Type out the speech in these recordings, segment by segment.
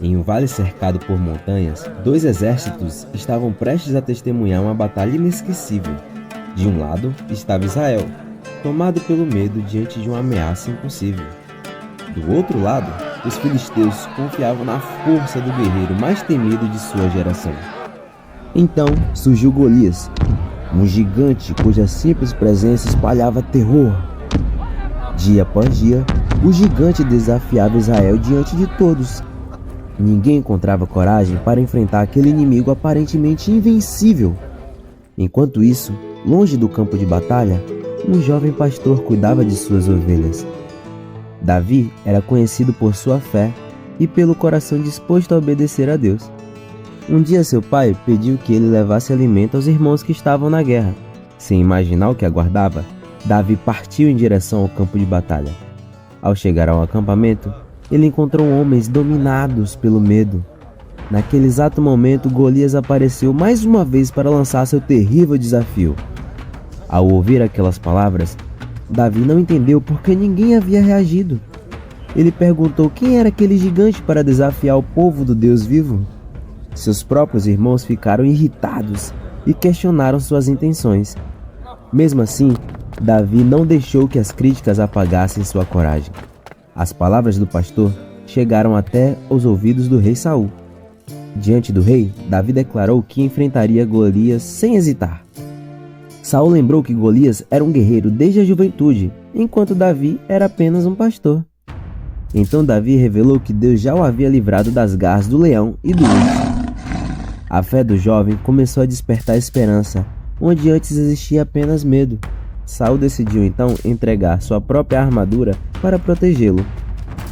Em um vale cercado por montanhas, dois exércitos estavam prestes a testemunhar uma batalha inesquecível. De um lado estava Israel, tomado pelo medo diante de uma ameaça impossível. Do outro lado, os filisteus confiavam na força do guerreiro mais temido de sua geração. Então surgiu Golias, um gigante cuja simples presença espalhava terror. Dia após dia, o gigante desafiava Israel diante de todos. Ninguém encontrava coragem para enfrentar aquele inimigo aparentemente invencível. Enquanto isso, longe do campo de batalha, um jovem pastor cuidava de suas ovelhas. Davi era conhecido por sua fé e pelo coração disposto a obedecer a Deus. Um dia seu pai pediu que ele levasse alimento aos irmãos que estavam na guerra. Sem imaginar o que aguardava, Davi partiu em direção ao campo de batalha. Ao chegar ao acampamento, ele encontrou homens dominados pelo medo. Naquele exato momento, Golias apareceu mais uma vez para lançar seu terrível desafio. Ao ouvir aquelas palavras, Davi não entendeu por que ninguém havia reagido. Ele perguntou quem era aquele gigante para desafiar o povo do Deus vivo. Seus próprios irmãos ficaram irritados e questionaram suas intenções. Mesmo assim, Davi não deixou que as críticas apagassem sua coragem. As palavras do pastor chegaram até os ouvidos do rei Saul. Diante do rei, Davi declarou que enfrentaria Golias sem hesitar. Saul lembrou que Golias era um guerreiro desde a juventude, enquanto Davi era apenas um pastor. Então Davi revelou que Deus já o havia livrado das garras do leão e do urso. A fé do jovem começou a despertar esperança, onde antes existia apenas medo. Saul decidiu então entregar sua própria armadura para protegê-lo.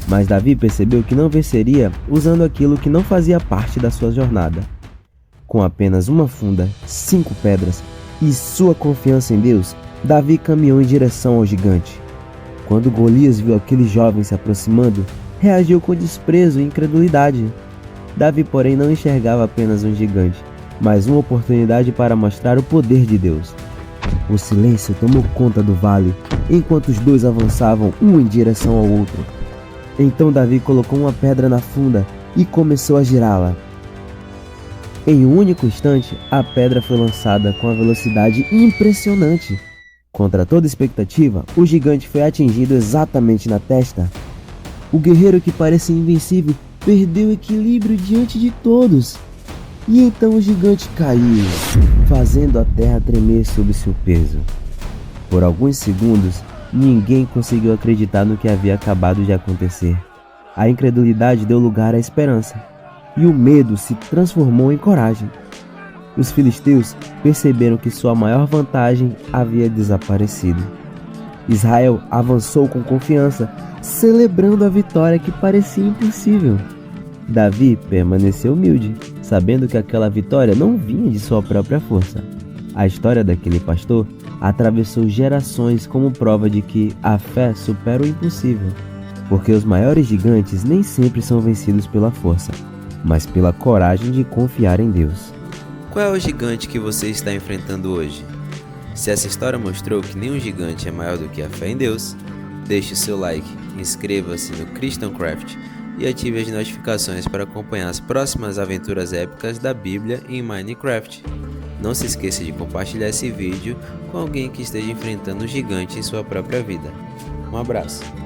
Mas Davi percebeu que não venceria usando aquilo que não fazia parte da sua jornada. Com apenas uma funda, 5 pedras e sua confiança em Deus, Davi caminhou em direção ao gigante. Quando Golias viu aquele jovem se aproximando, reagiu com desprezo e incredulidade. Davi, porém, não enxergava apenas um gigante, mas uma oportunidade para mostrar o poder de Deus. O silêncio tomou conta do vale, enquanto os dois avançavam um em direção ao outro. Então Davi colocou uma pedra na funda e começou a girá-la. Em um único instante, a pedra foi lançada com uma velocidade impressionante. Contra toda expectativa, o gigante foi atingido exatamente na testa. O guerreiro que parecia invencível perdeu o equilíbrio diante de todos. E então o gigante caiu, fazendo a terra tremer sob seu peso. Por alguns segundos, ninguém conseguiu acreditar no que havia acabado de acontecer. A incredulidade deu lugar à esperança, e o medo se transformou em coragem. Os filisteus perceberam que sua maior vantagem havia desaparecido. Israel avançou com confiança, celebrando a vitória que parecia impossível. Davi permaneceu humilde, sabendo que aquela vitória não vinha de sua própria força. A história daquele pastor atravessou gerações como prova de que a fé supera o impossível, porque os maiores gigantes nem sempre são vencidos pela força, mas pela coragem de confiar em Deus. Qual é o gigante que você está enfrentando hoje? Se essa história mostrou que nenhum gigante é maior do que a fé em Deus, deixe o seu like, inscreva-se no Christian Craft e ative as notificações para acompanhar as próximas aventuras épicas da Bíblia em Minecraft. Não se esqueça de compartilhar esse vídeo com alguém que esteja enfrentando um gigante em sua própria vida. Um abraço!